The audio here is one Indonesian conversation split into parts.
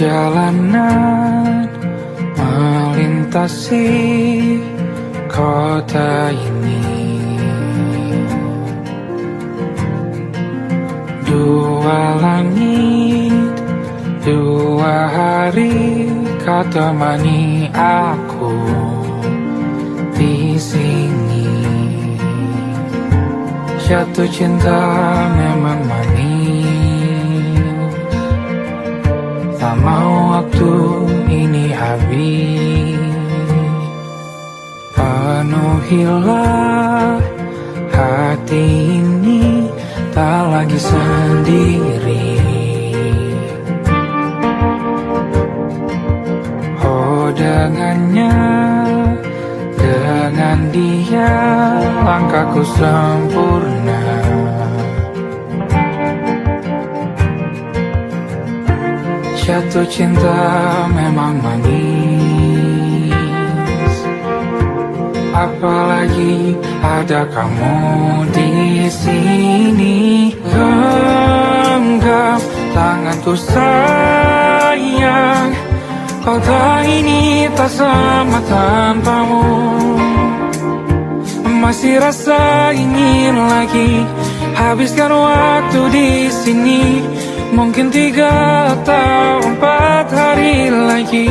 Perjalanan melintasi kota ini, dua langit, dua hari kau temani aku di sini. Jatuh cinta memang manis, tak mau waktu ini habis. Penuhilah hati ini, tak lagi sendiri. Oh dengannya, dengan dia langkahku sempurna. Jatuh cinta memang manis, apalagi ada kamu di sini. Genggam tanganku sayang, kota ini tak sama tanpamu. Masih rasa ingin lagi habiskan waktu di sini. Mungkin 3 atau 4 hari lagi.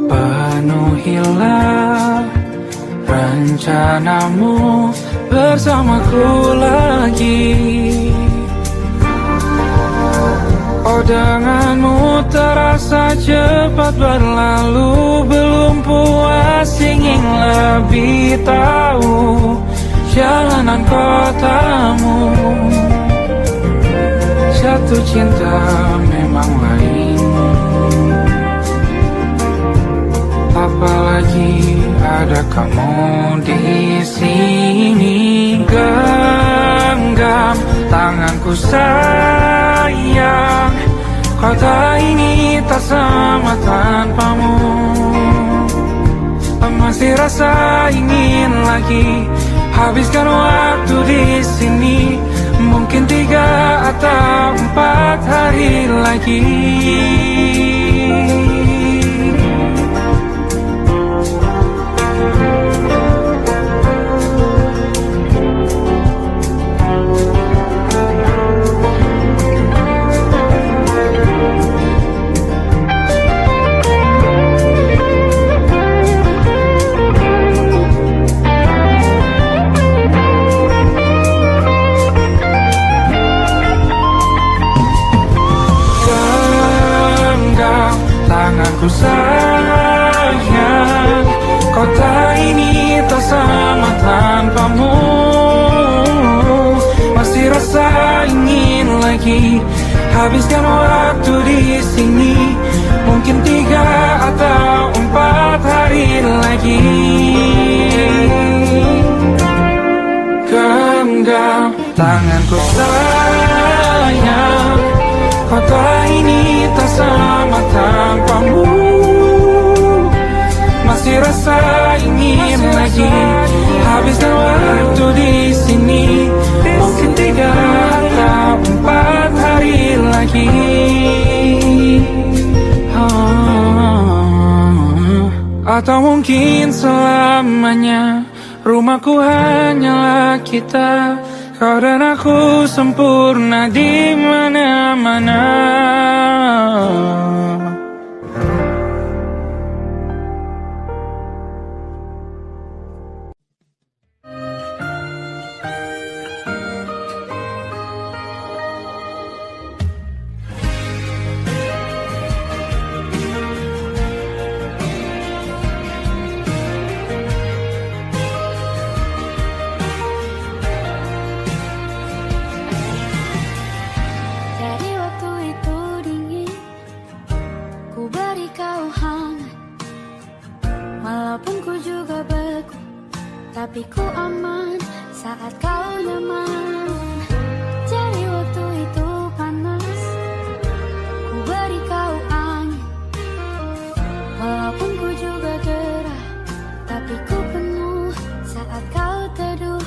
Penuhilah rencanamu bersamaku lagi. Oh denganmu terasa cepat berlalu, belum puas ingin lebih tahu jalanan kotamu. Jatuh cinta memang lain, apalagi ada kamu di sini. Genggam tanganku sayang, kota ini tak sama tanpamu. Masih rasa ingin lagi habiskan waktu di sini. Mungkin 3 atau 4 hari lagi. Tanganku sayang, kota ini tak sama tanpamu. Masih rasa ingin lagi habiskan waktu di sini. Mungkin 3 atau 4 hari lagi. Genggam tanganku sayang, kota ini tak sama tanpamu. Masih rasa ingin lagi habiskan waktu di sini. Mungkin 3 atau 4 hari lagi. Atau mungkin selamanya. Rumahku hanyalah kita, kau dan aku sempurna di mana-mana. Tapi ku aman saat kau nyaman. Jadi waktu itu panas, ku beri kau angin. Walaupun ku juga gerah, tapi ku penuh saat kau teduh.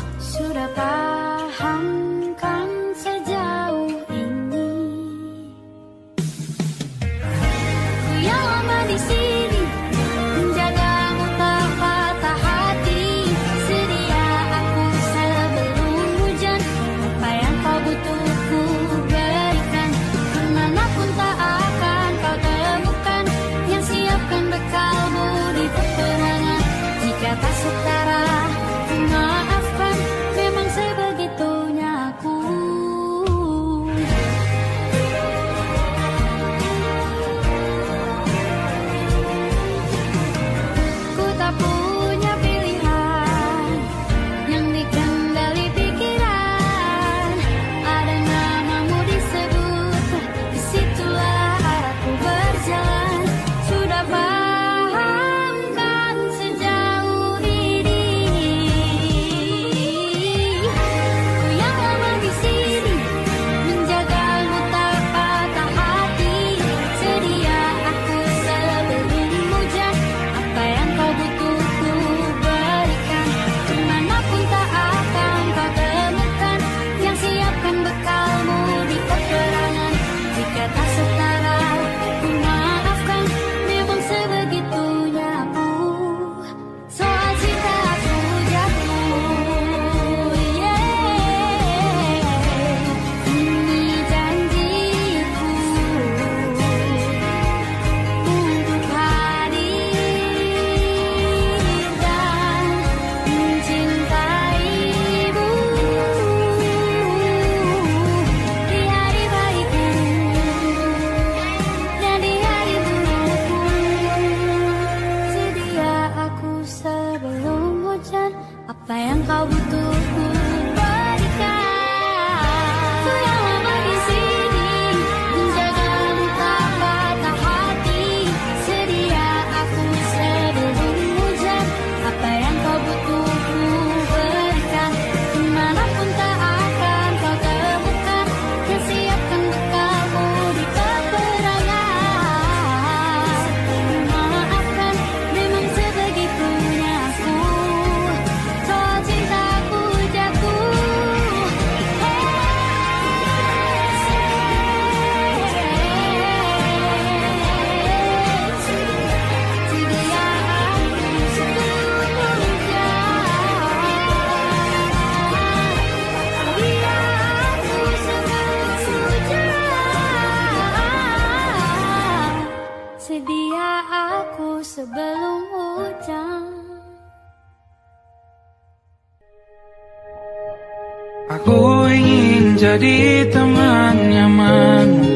Aku ingin jadi teman nyamanmu,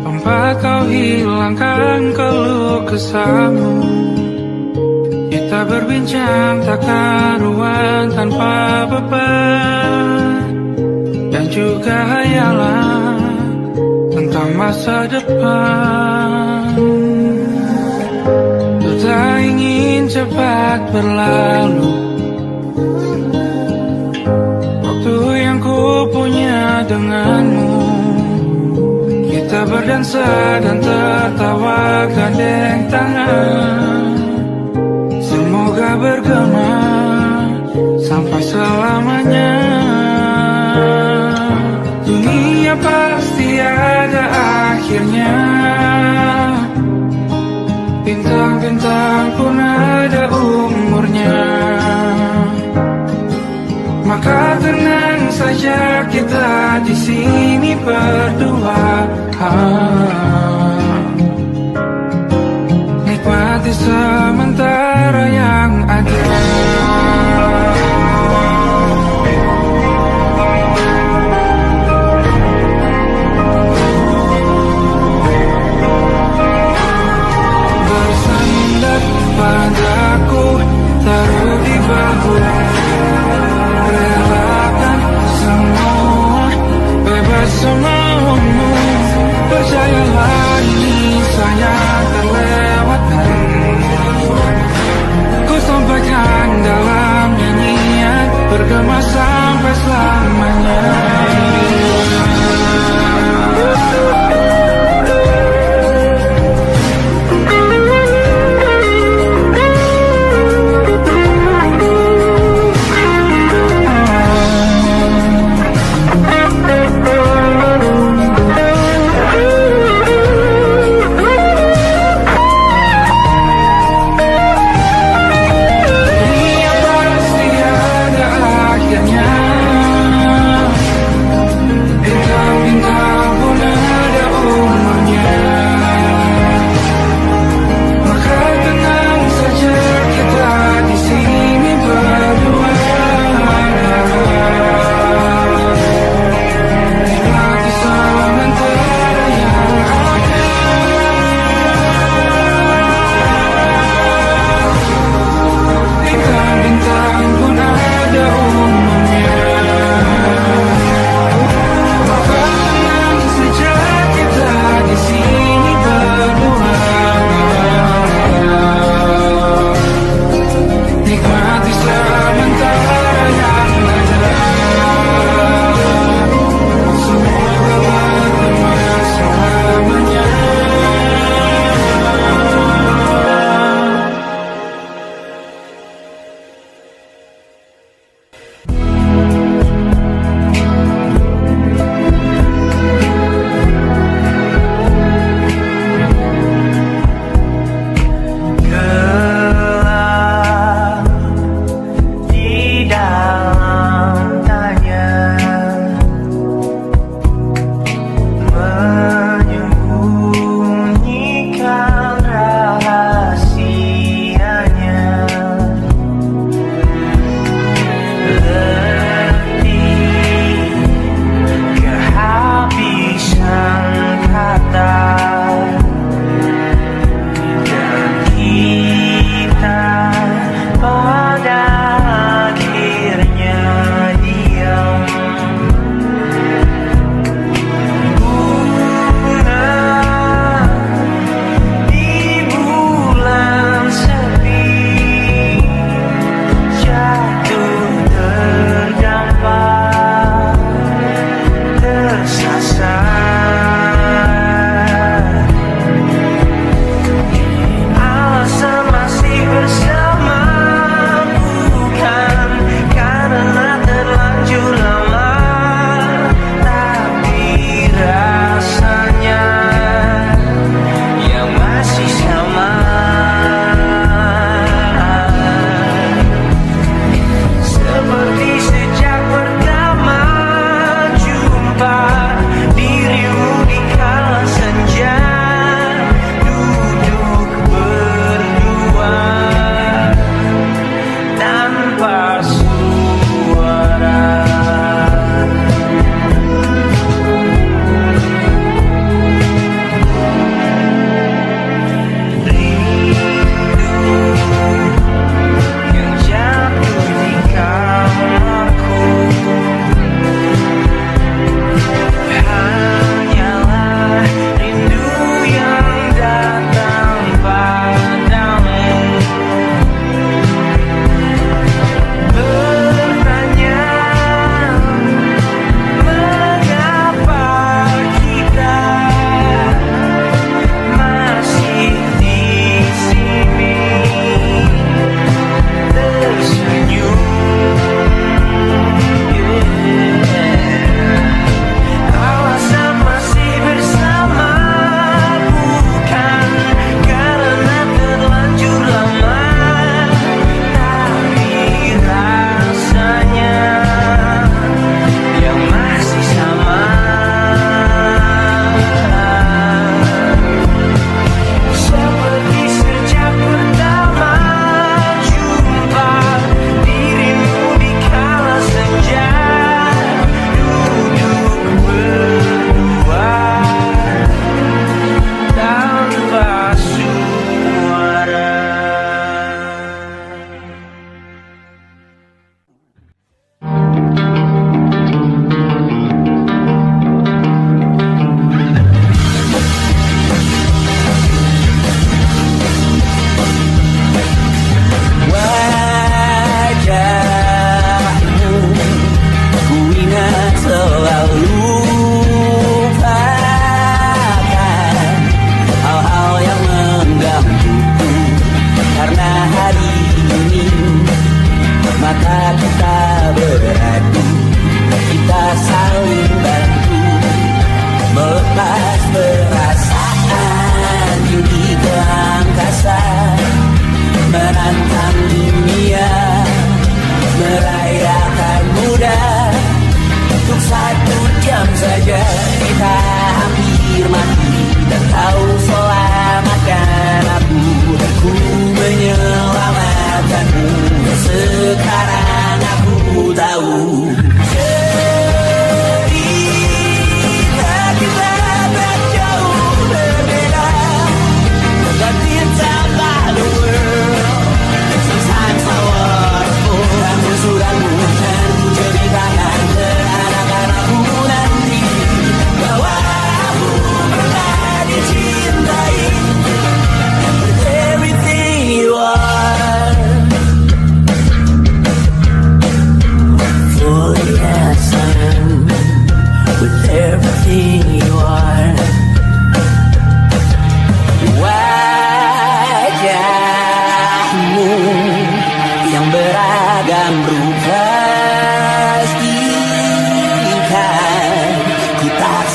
tempat kau hilangkan keluh kesahmu. Kita berbincang tak karuan tanpa beban, dan juga hayalan tentang masa depan. Ku tak ingin cepat berlalu waktu yang ku punya denganmu. Kita berdansa dan tertawa gandeng tangan, semoga bergema sampai selamanya. Dunia pasti ada akhirnya, bintang-bintang pun ada umurnya. Maka tenang saja kita di sini berdua, nikmati sementara yang ada. Bersandar padaku, taruh di bahu, relakan semua, bebas semaumu. Percayalah ini saya terlewatkan, ku sampaikan dalam nyanyian, bergema sampai selamanya.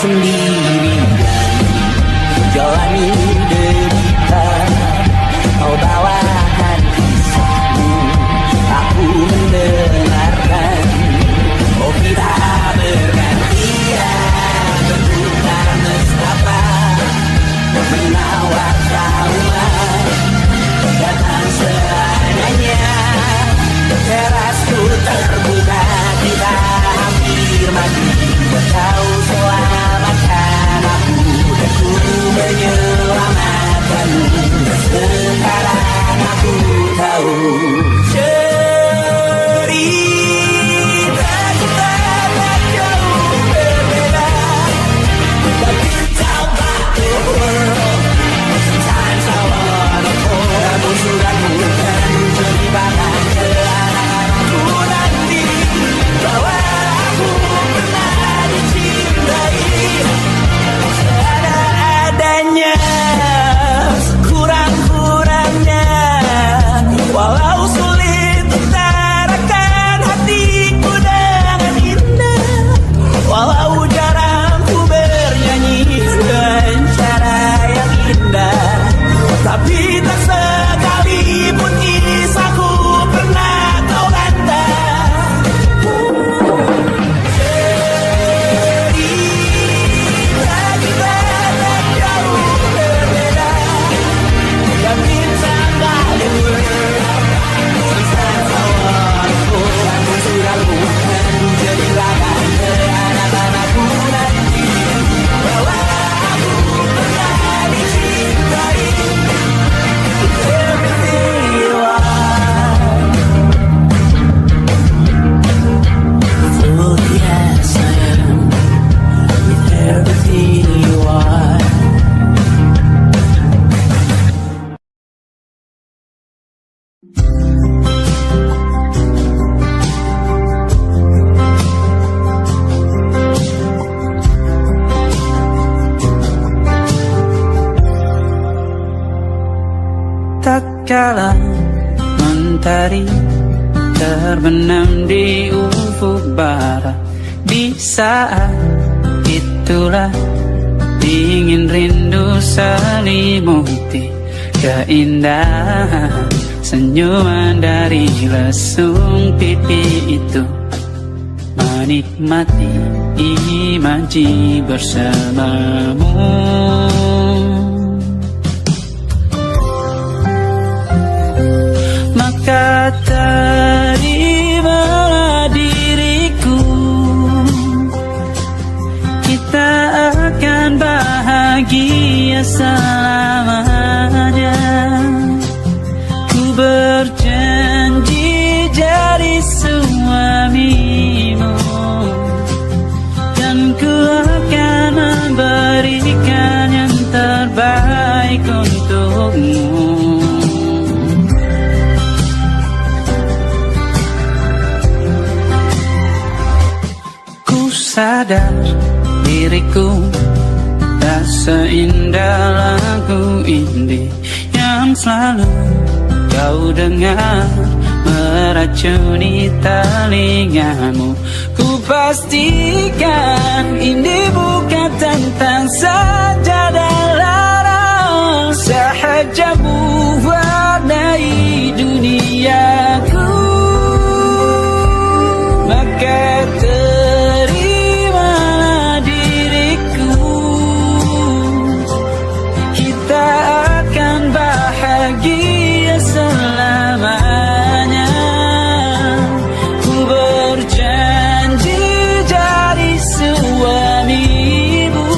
sendiri jalani derita. Kau bawakan kisahmu, aku mendengarkan. Oh kita bergantian bertukar nestapa, menawar trauman datang seadanya. Terasku terbuka, kita hampir mati. Kau selamatkan aku dan ku menyelamatkanmu. Sekarang aku tahu cerita kita tak jauh berbeda. But you tell the world sometimes I wanna fall. Namun suratmu kan menjadi bahan ke anak-anakku nanti, bahwa aku pernah dicintai seadanya, kurang-kurangnya. Walau sulit utarakan hatiku dengan indah, walau jarang ku bernyanyi dengan cara yang indah, tapi tak sekalipun kisahku pernah kau bantah. Cerita kita tak jauh berbeda, dan bintang balik sometimes I wanna fall. Namun surahmu kan menjadi lagan ke anak-anakku nanti, bahwa aku pernah dicintai. Everything you are, oh yes I am, with everything you are. Tak kala mentari terbenam di ufuk barat, di saat itulah dingin rindu selimuti keindahan senyuman dari lesung pipi itu, menikmati imaji bersamamu. Maka terimalah diriku, kita akan bahagia selamanya. Ku berjanji jadi suamimu, dan ku akan memberikan yang terbaik untukmu. Sadar diriku tak seindah lagu indie yang selalu kau dengar meracuni telingamu. Ku pastikan ini bukan tentang sajadah larang, sahaja mewarnai duniaku. Maka bahagia selamanya. Ku berjanji jadi suamimu,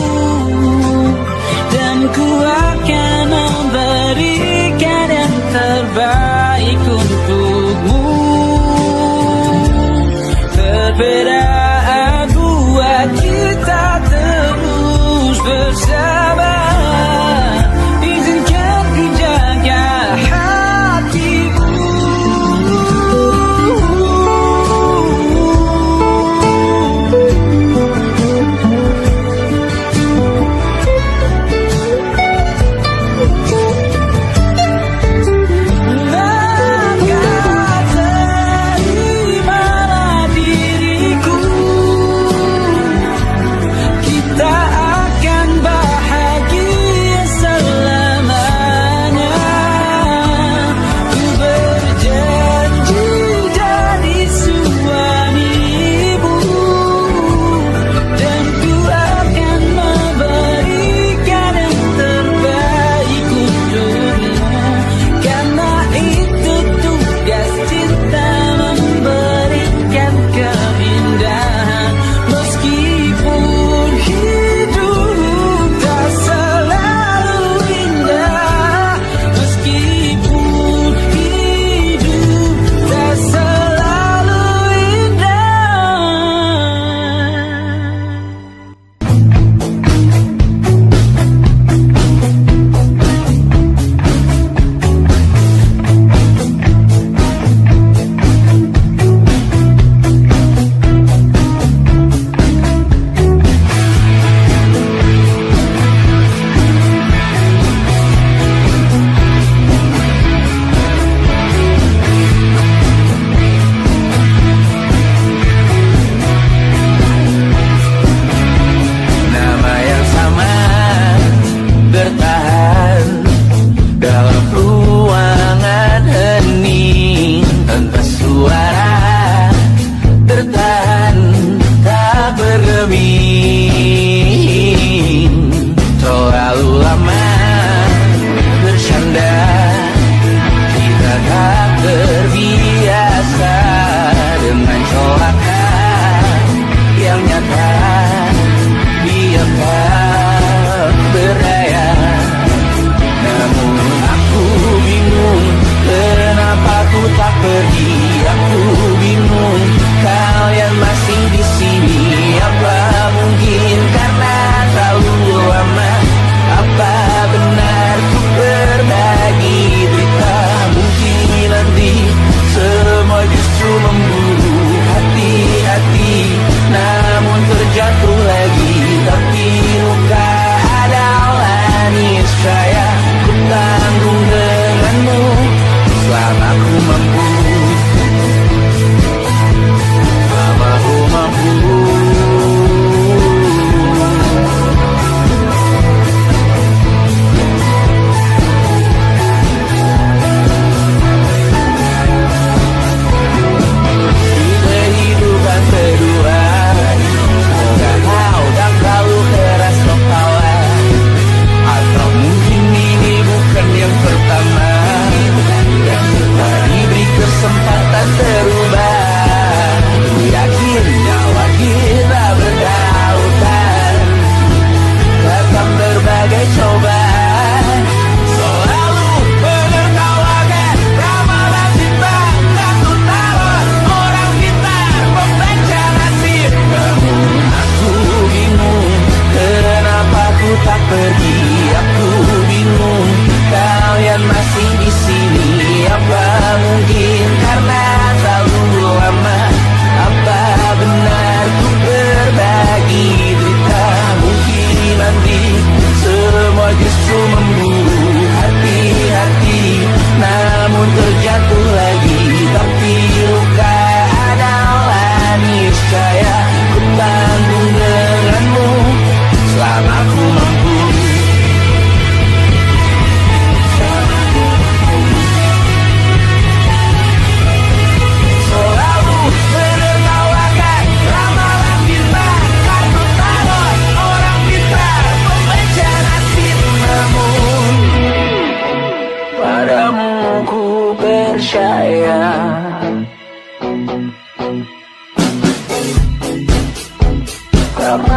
dan ku akan memberikan yang terbaik untukmu. Perbedaan buat kita terus bersama. Terimalah diriku, kita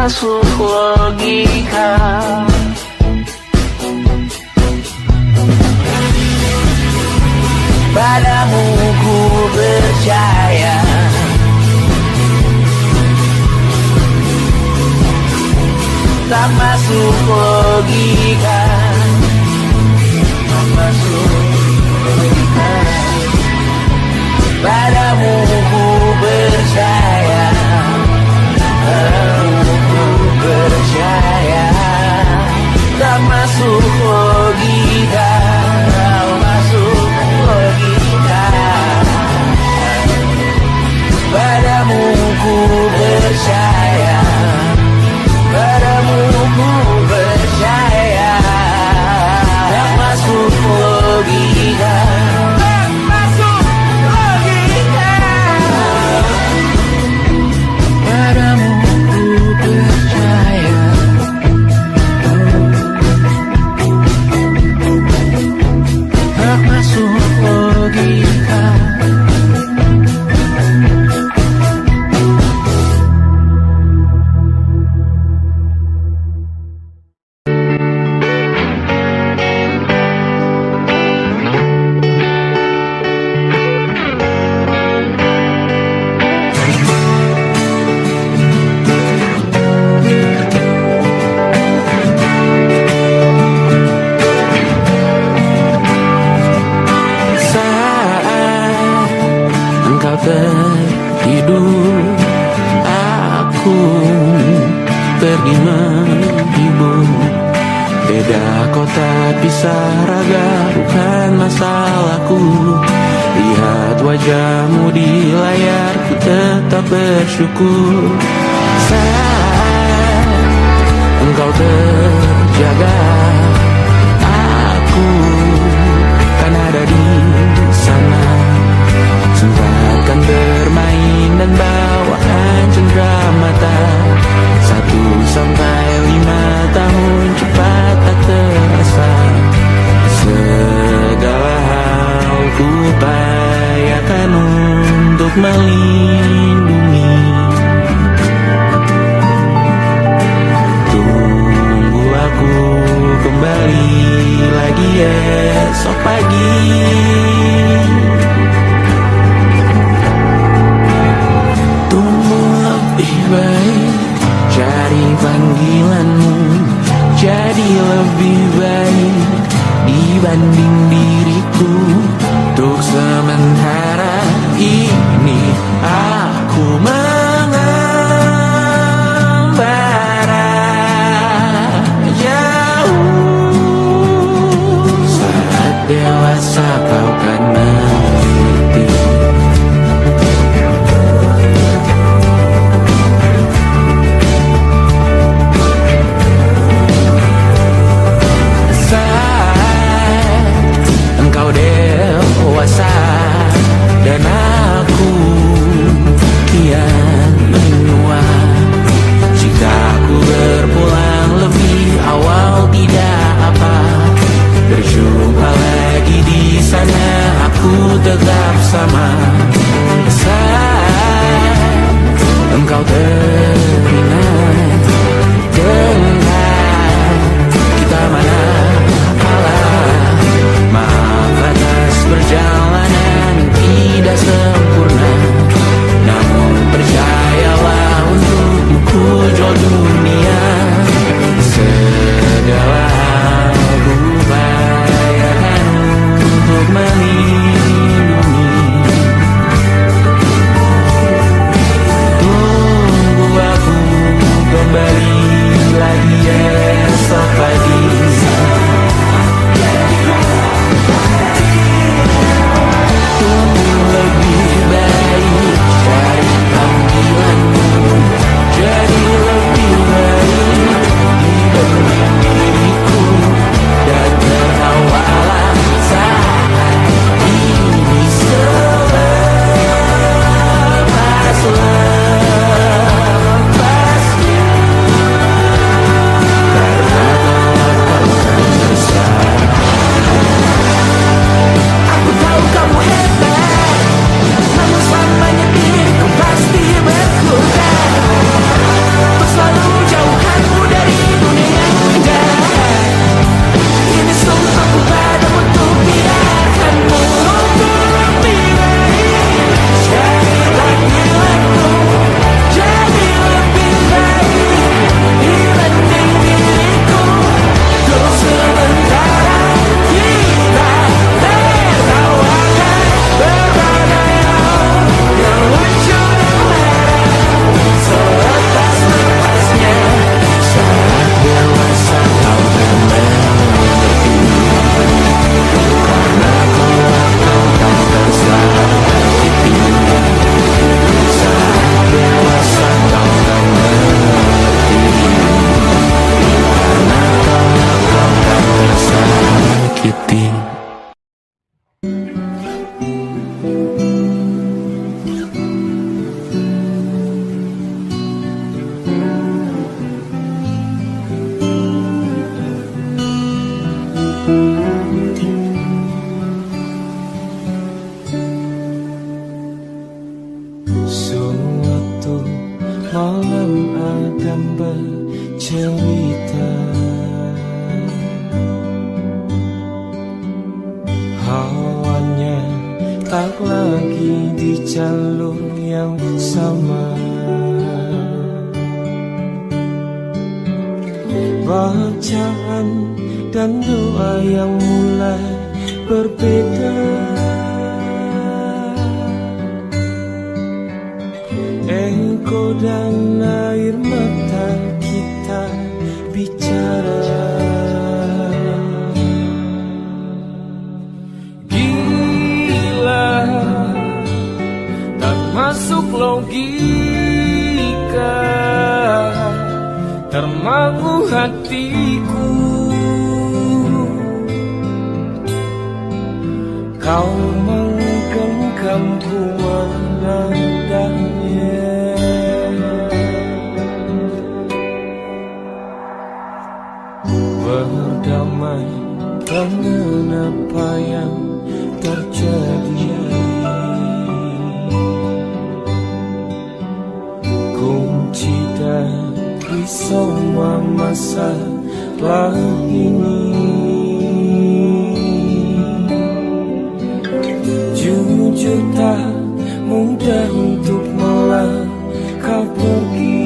masuk logika. Padamu ku percaya, tak masuk logika, tak masuk logika. Padamu ku percaya, padamu ku percaya, tak masuk logika, tak masuk logika. Padamu ku percaya, padamu ku percaya, tak masuk logika, tak masuk logika. Padamu ku percaya, tak masuk logika. Tertidur, aku pergi menghibur. Beda kota pisah raga, bukan masalahku. Lihat wajahmu di layar, ku tetap bersyukur. Saat engkau terjaga, aku kan ada di sana. Sempatkan bermain dan bawaan cenderamata. 1-5 tahun cepat tak terasa. Segala hal ku upayakan untuk melindungi. Tunggu aku kembali lagi esok pagi. Lebih baik cari panggilanmu, jadi lebih baik dibanding diriku. Untuk sementara ini aku mengembara jauh. Saat dewasa kau kan mengerti. malam Adam bercerita. Hawanya tak lagi di jalur yang sama. Bacaan dan doa yang mulai berbeda. Ego dan air mata kita bicara. Gila, tak masuk logika, termangu hatiku. Kau menggenggamku menadanya. Berdamai dengan apa yang terjadi. Kunci dari semua masalah ini. Jujur tak mudah untuk melangkah pergi.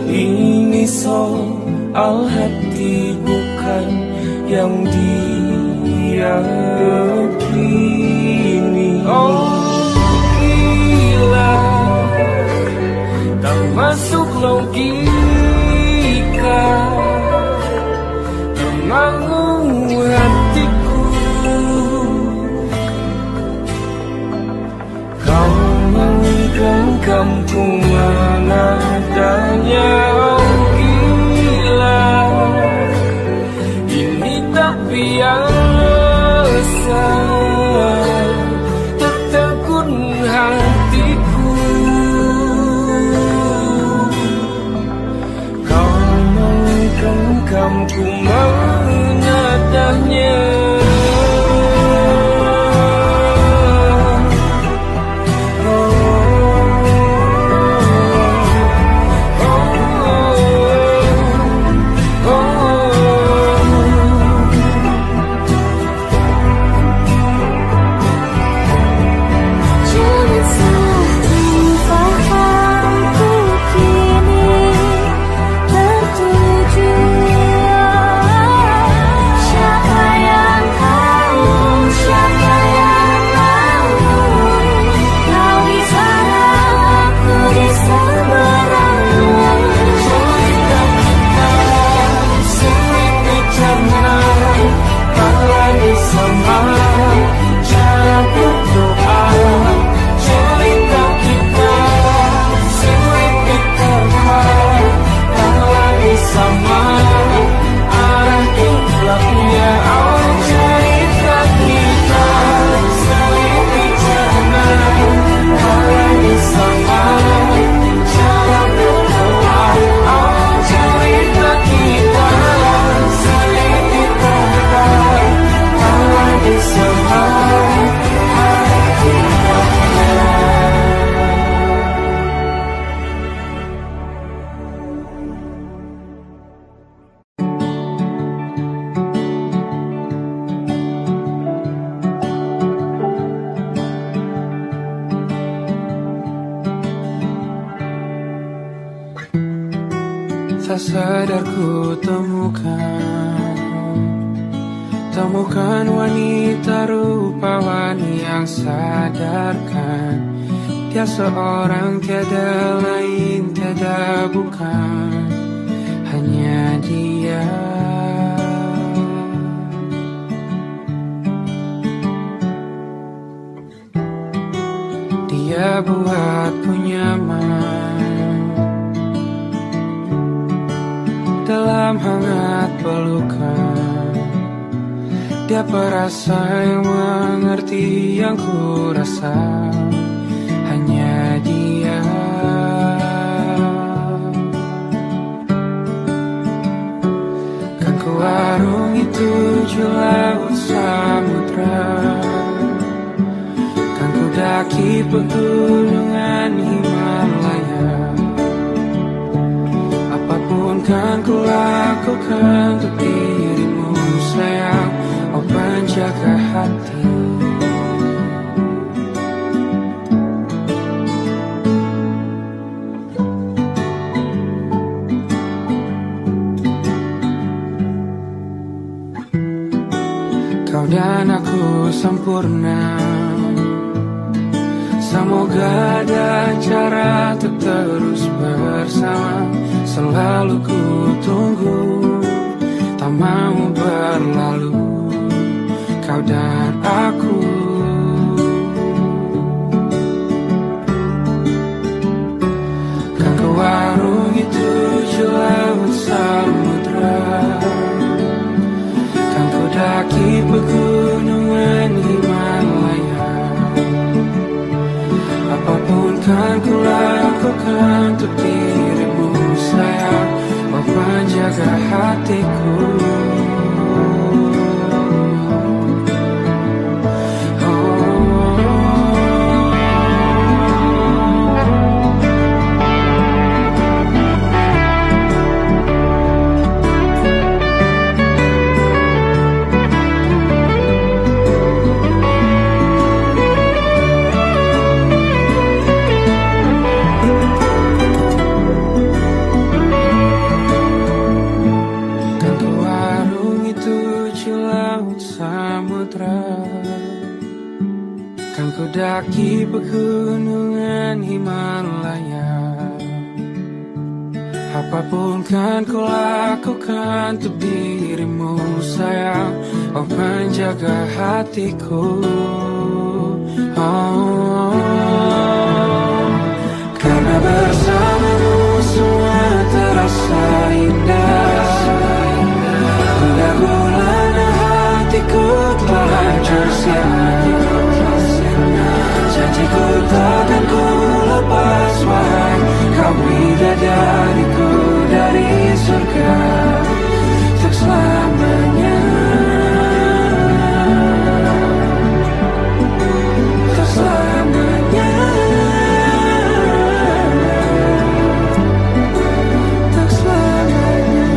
Ini soal hati bukan yang diyakini. Oh gila, tak masuk logika, termangu hatiku. Kau menggenggamku menadanya. Oh gila, ini tak biasa, tertegun hatiku. Kau menggenggamku menadanya. Tak sadar ku temukan wanita rupawan yang sadarkan dia seorang, tiada lain, tiada bukan, hanya dia. Dia buatku nyaman dalam hangat pelukan. Dia perasa yang mengerti yang ku rasa, hanya dia. Kan ku arungi 7 laut samudra, kan ku daki pegunungan Himalaya. Apapun kan ku lakukan untuk dirimu sayang, oh penjaga hati. Kau dan aku sempurna, semoga ada cara untuk terus bersama. Selalu ku tunggu, tak mau berlalu, kau dan aku. Kan ke warung itu laut samudra, kan ku daki pegunungan Himalaya. Apapun kan ku lakukan untuk dirimu sayang, oh penjaga hatiku. Kan ku daki pegunungan Himalaya. Apapun kan ku lakukan untuk dirimu sayang, oh penjaga hatiku. Oh, karena bersamamu semua terasa indah. Pada bulan hatiku telah hancur sia-sia. Janjiku takkan ku lepas, wahai kau bidadariku dari surga untuk selamanya, untuk selamanya, untuk selamanya.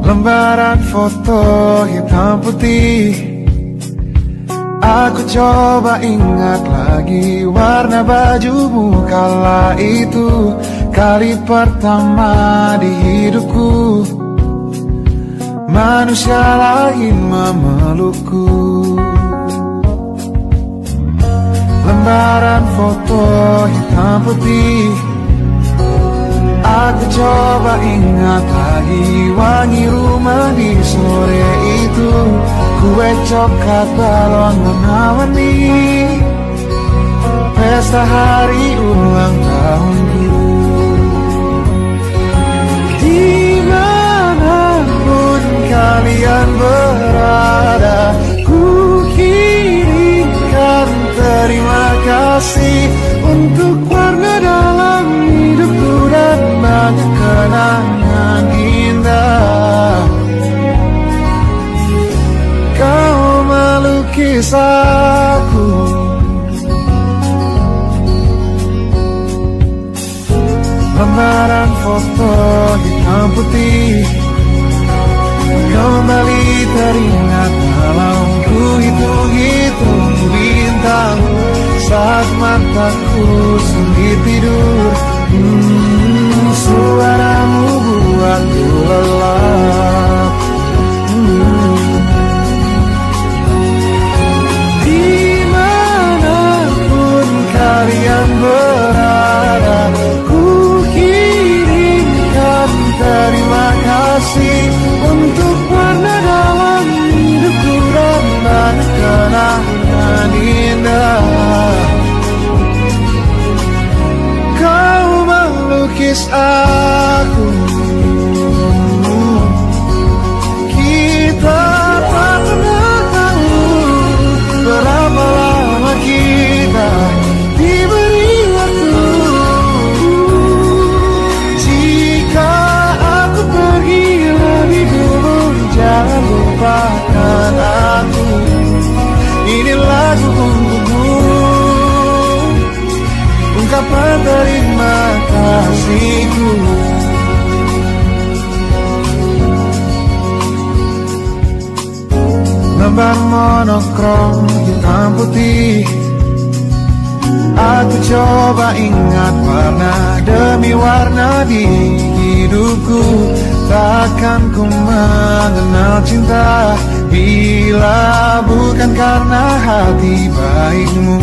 Lembaran foto hitam putih, aku coba ingat lagi warna bajumu kala itu. Kali pertama di hidupku manusia lain memelukku. Lembaran foto hitam putih, aku coba ingat lagi wangi rumah di sore itu. Kue coklat balon warna-warni, pesta hari ulang tahunku. Dimanapun kalian berada, ku kirimkan terima kasih untuk warna dalam hidupku dan banyak kenangan indah. Kau melukis aku, lembaran foto hitam putih kembali teringat dalam ku hitung-hitung bintang saat mataku sulit tidur. Suaramu buatku lelah. ban monokrom hitam putih. Aku coba ingat warna demi warna di hidupku. Takkan ku mengenal cinta bila bukan karena hati baikmu.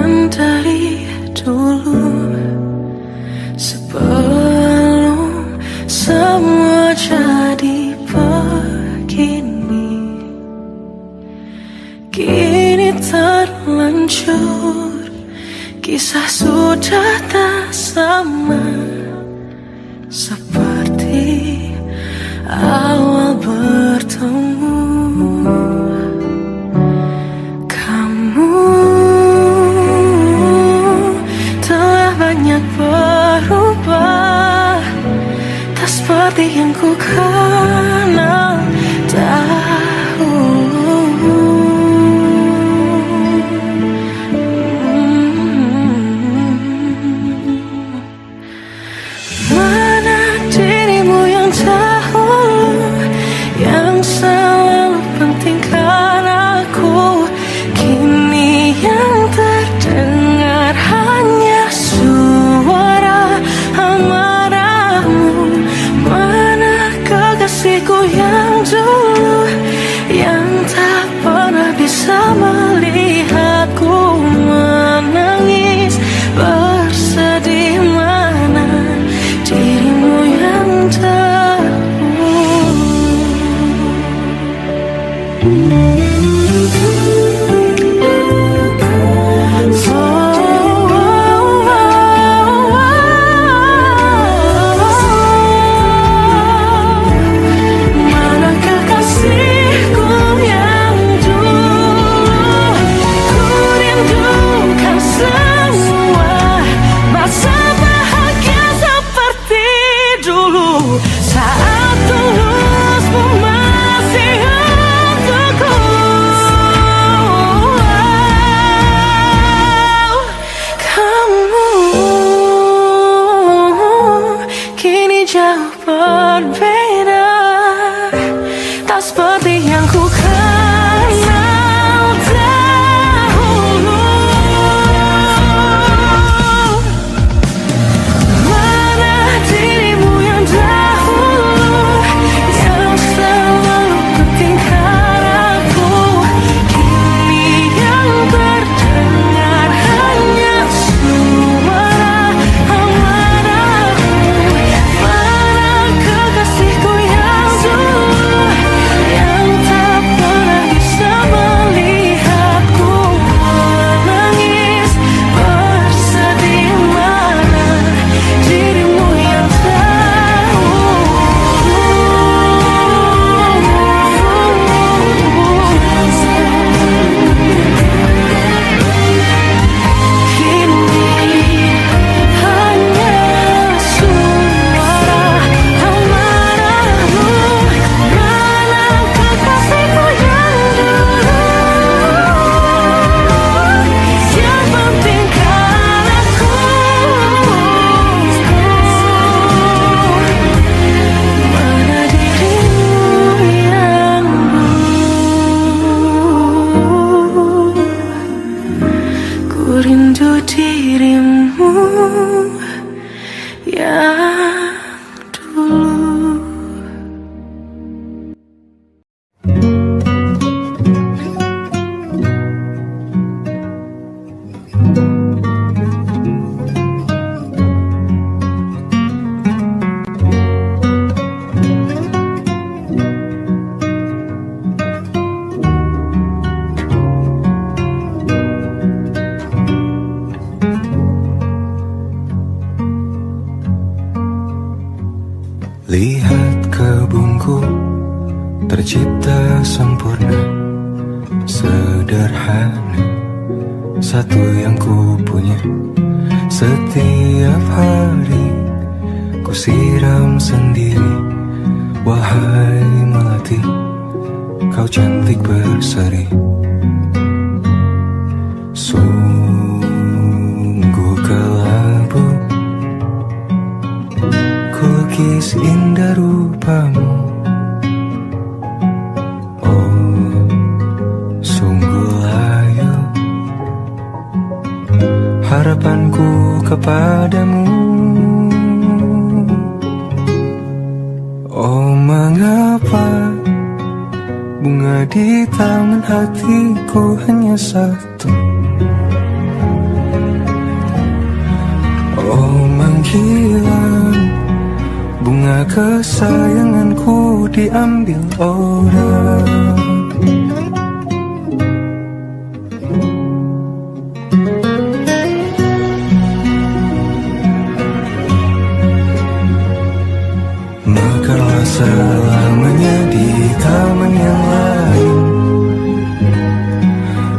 Bahkan dari dulu, sebelum semua jadi begini, kini terlanjur, kisah sudah tak sama seperti awal bertemu. Kamu telah banyak berubah, tak seperti yang ku kenal dahulu. Mana dirimu yang dahulu, yang selalu pentingkan aku, kini yang terdengar hanya suara amarahmu. Mana kekasihku yang dulu, yang tak pernah bisa melihatku menangis bersedih. Mana dirimu yang mana kekasihku yang dulu, ku rindukan semua masa bahagia seperti dulu, saat tulusmu masih untukku. Kamu kini jauh berbeda, tak seperti yang ku kenal dahulu. Mana dirimu yang dahulu, yang selalu pentingkan aku, kini yang terdengar hanya suara amarahmu. Mana kekasihku yang dulu, yang tak pernah bisa melihatku menangis bersedih. Mana dirimu yang kini hanya suara amarahmu. Mana kekasihku yang dulu, yang pentingkan aku, mana dirimu yang dulu, ku rindu dirimu yang dulu. Lihat kebunku tercipta sempurna, sederhana, satu yang ku punya. Setiap hari ku siram sendiri. Wahai melati, kau cantik berseri. Sungguh kelabu kulukis indah rupamu. Oh, sungguh layu harapanku kepadamu. Oh, mengapa bunga di taman hatiku hanya satu? menghilang, bunga kesayanganku diambil orang. Mekarlah selamanya di taman yang lain,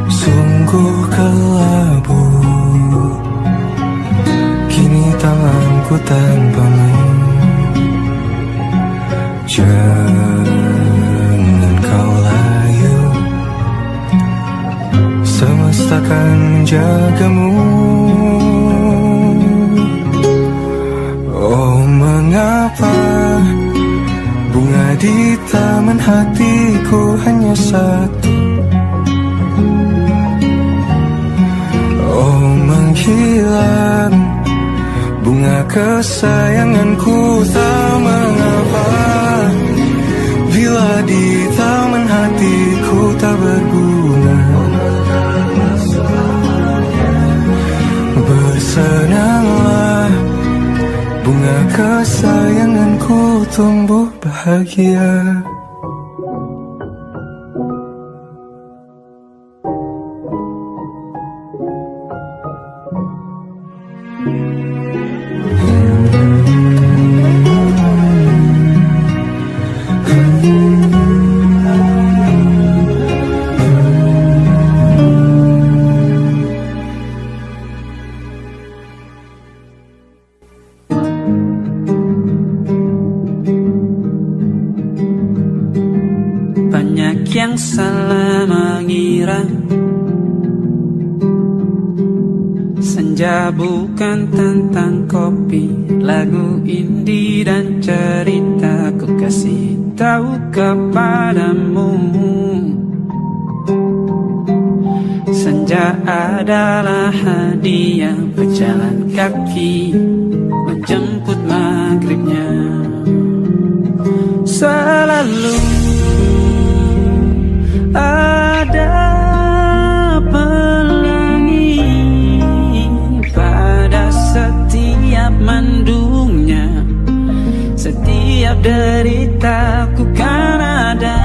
sungguh kelabu kini tanganku tanpamu. Jangan kau layu, semesta akan menjagamu. Oh, mengapa bunga di taman hatiku hanya satu? Oh, menghilang bunga kesayanganku, tak mengapa bila di taman hatiku tak berbunga. Bersenanglah, bunga kesayanganku tumbuh bahagia. Banyak yang salah mengira senja bukan tentang kopi, lagu indie dan cerita. Ku kasih tahu kepadamu, senja adalah hadiah berjalan kaki menjemput maghribnya. Selalu ada pelangi pada setiap mendungnya, setiap deritaku kan ada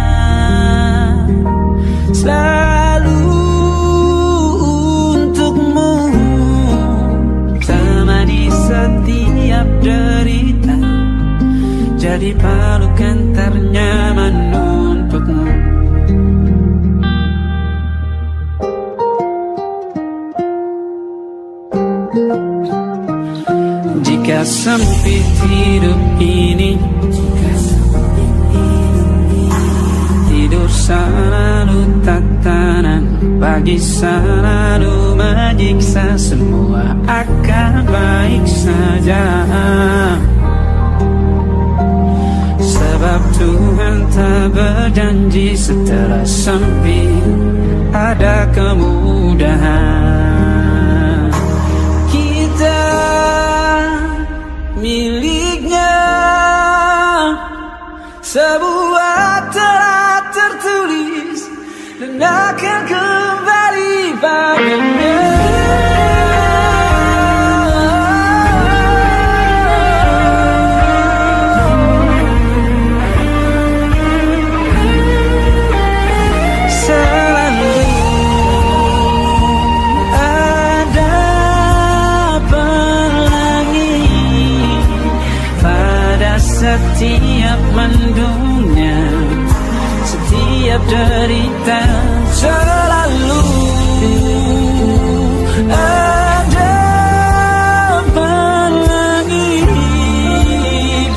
selalu untukmu, temani setiap derita, jadi pelukan ternyaman untukmu. Jika sempit hidup ini, tidur selalu tatanan, pagi selalu menyiksa, semua akan baik saja. Sebab Tuhan tak berjanji setelah sempit ada kemudahan. Kita miliknya sebuah telah tertulis dan akan kembali padanya. Setiap mendungnya, setiap derita, selalu ada pelangi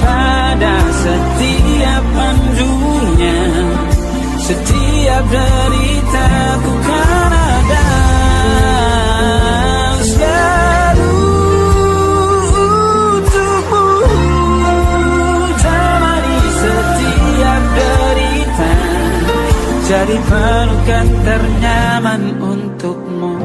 pada setiap mendungnya, setiap derita ku kan ada selalu untukmu, jadi pelukan ternyaman untukmu.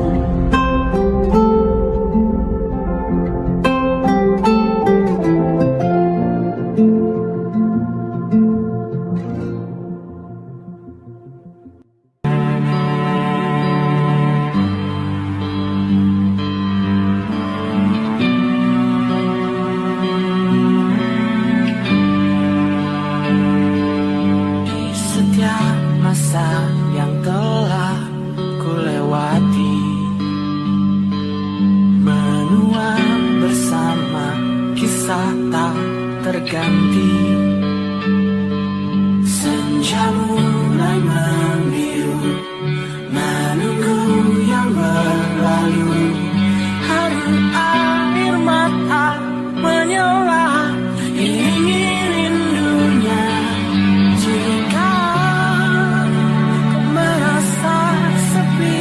rasa tak terganti. Senja mulai membiru, menunggu yang berlalu. Hari air mata menyala, ingin rindunya. Jika kau merasa sepi,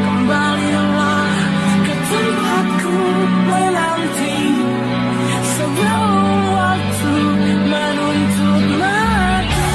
kembalilah ke tempatku menanti. Sebelum waktu menuntut mati.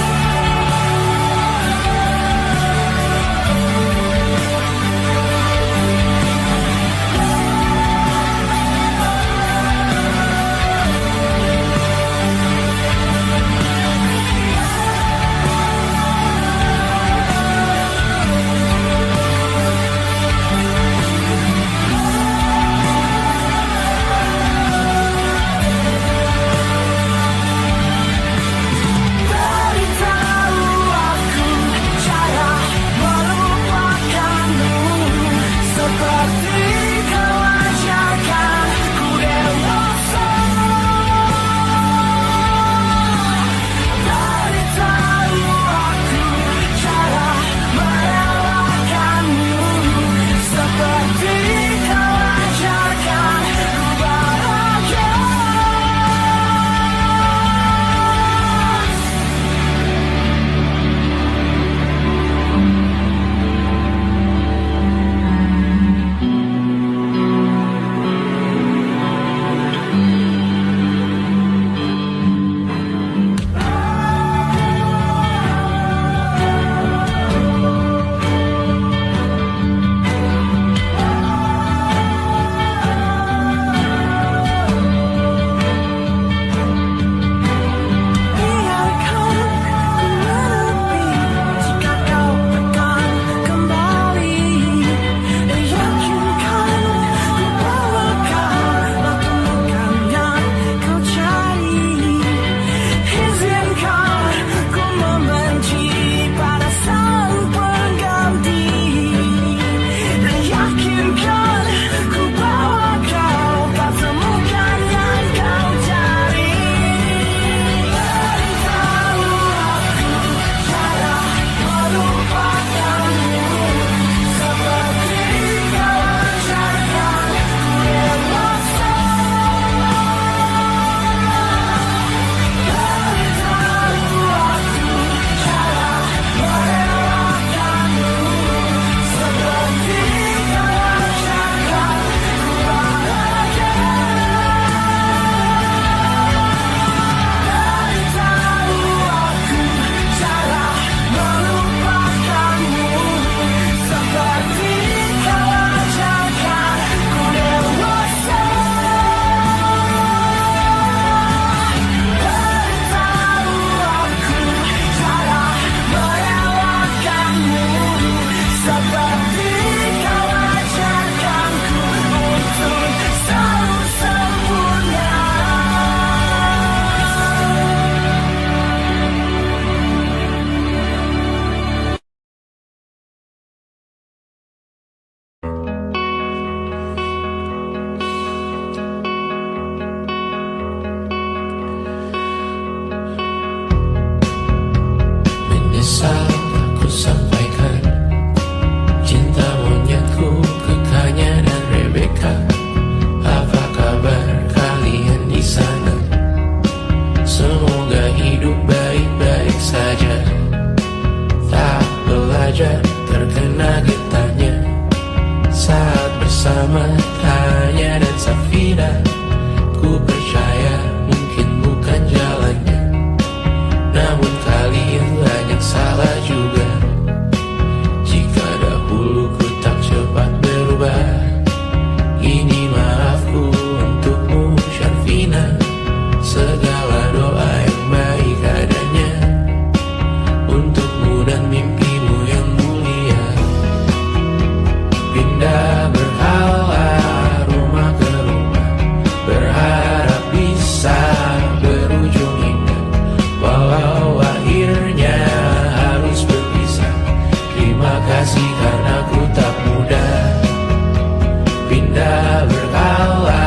berkala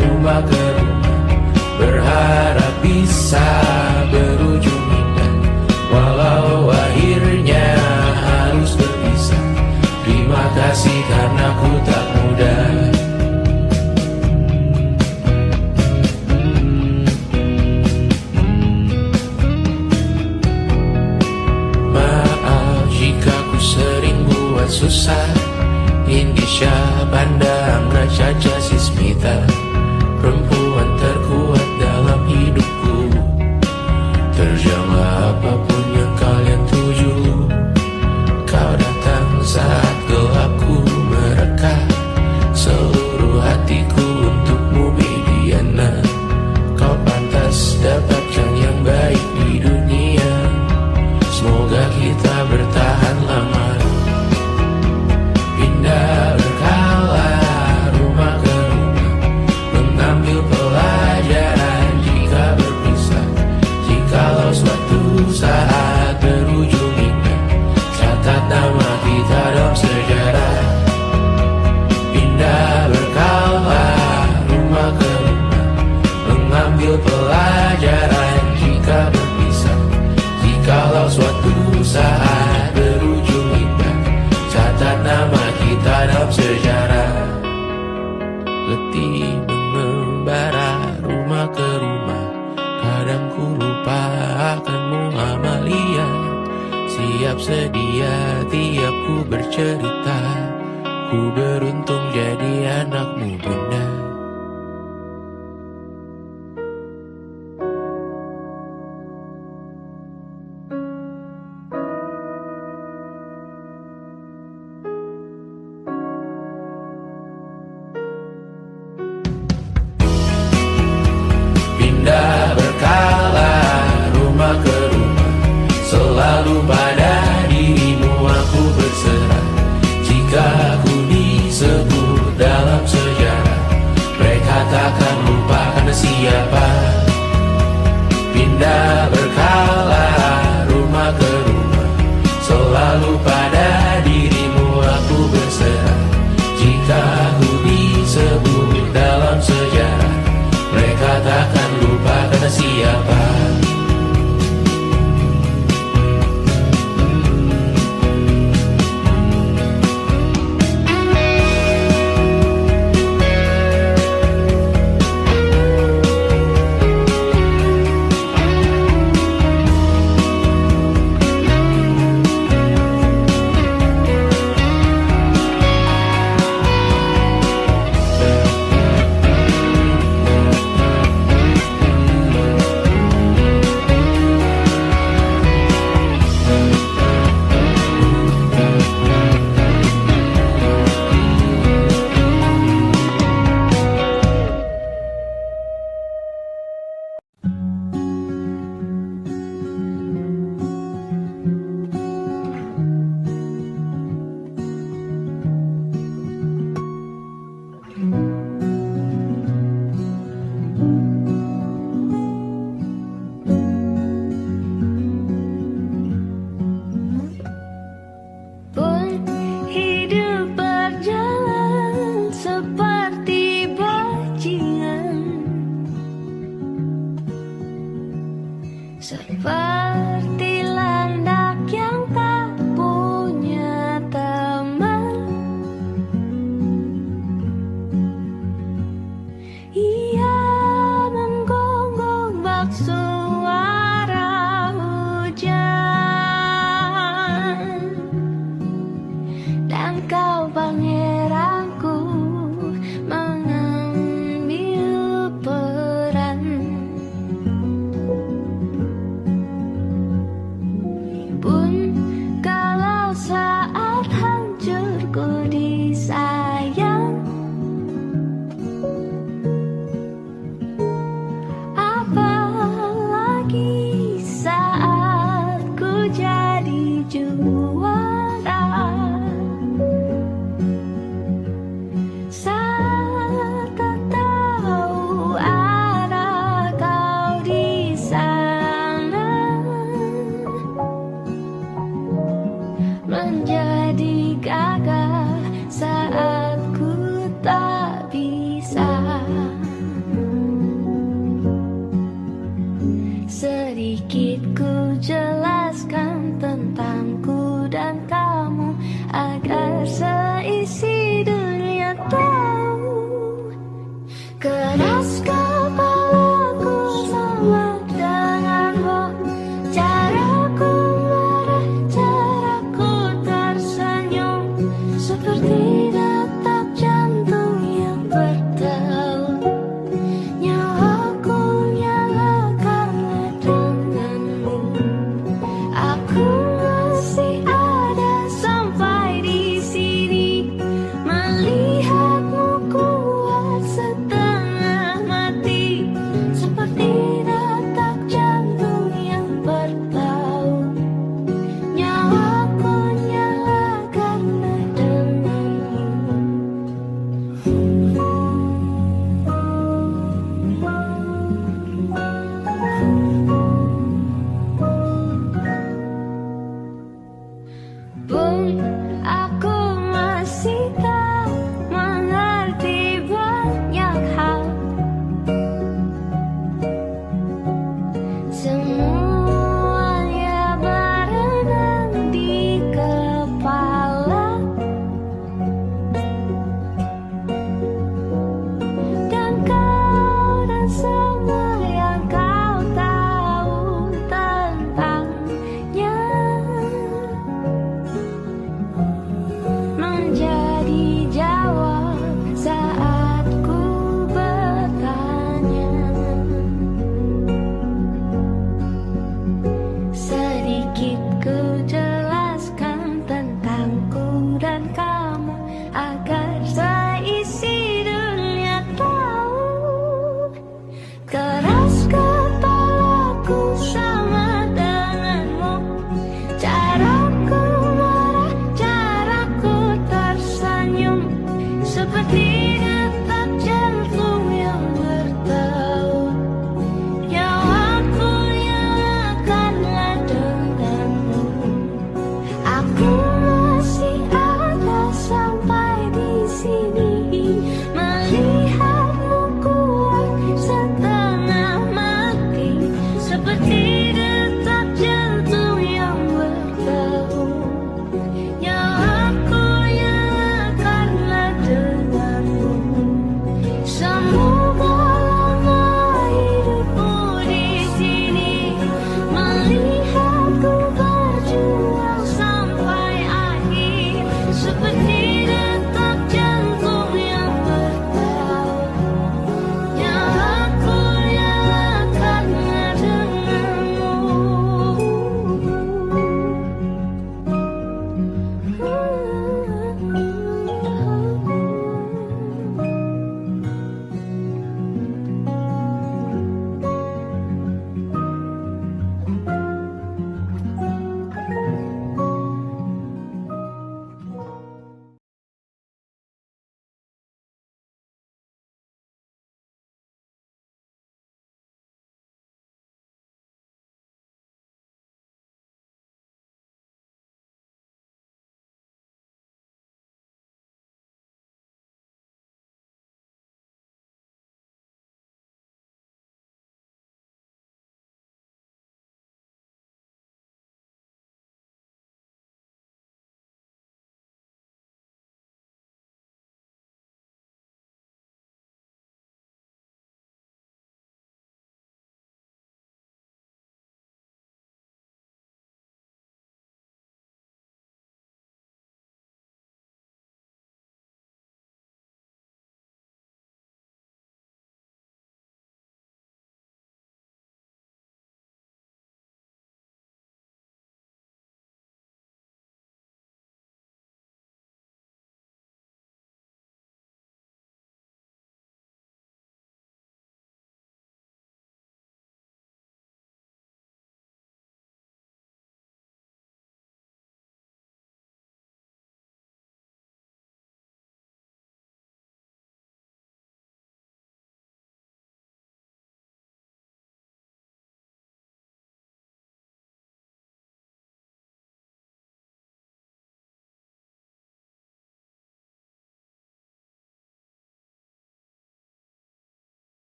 rumah ke rumah. wanita, perempuan terkuat dalam hidupku. Terjanglah apapun yang kalian tuju. Kau datang saat gelapku mereka, seluruh hatiku untukmu Mediana. Kau pantas dapatkan yang baik di dunia. Semoga kita bertahan lama. Pindah berkala rumah ke rumah, mengambil pelajaran jika berpisah. Jikalau suatu saat berujung indah, catat nama kita dalam sejarah. Pindah berkala rumah ke rumah, mengambil pelajaran jika berpisah. Jikalau suatu saat berujung indah, catat nama kita dalam sejarah. Letih mengembara rumah ke rumah, kadang ku lupa akanmu Amalia. Siap sedia tiap ku bercerita, ku beruntung jadi anakmu bunda. Pindah berkala rumah ke rumah, selalu pada dirimu aku berserah. Jika aku disebut dalam sejarah, mereka takkan lupa karena siapa. Pindah berkala rumah ke rumah, selalu pada dirimu aku berserah. Jika aku disebut dalam sejarah, mereka takkan lupa karena siapa. Pun hidup berjalan sepanjang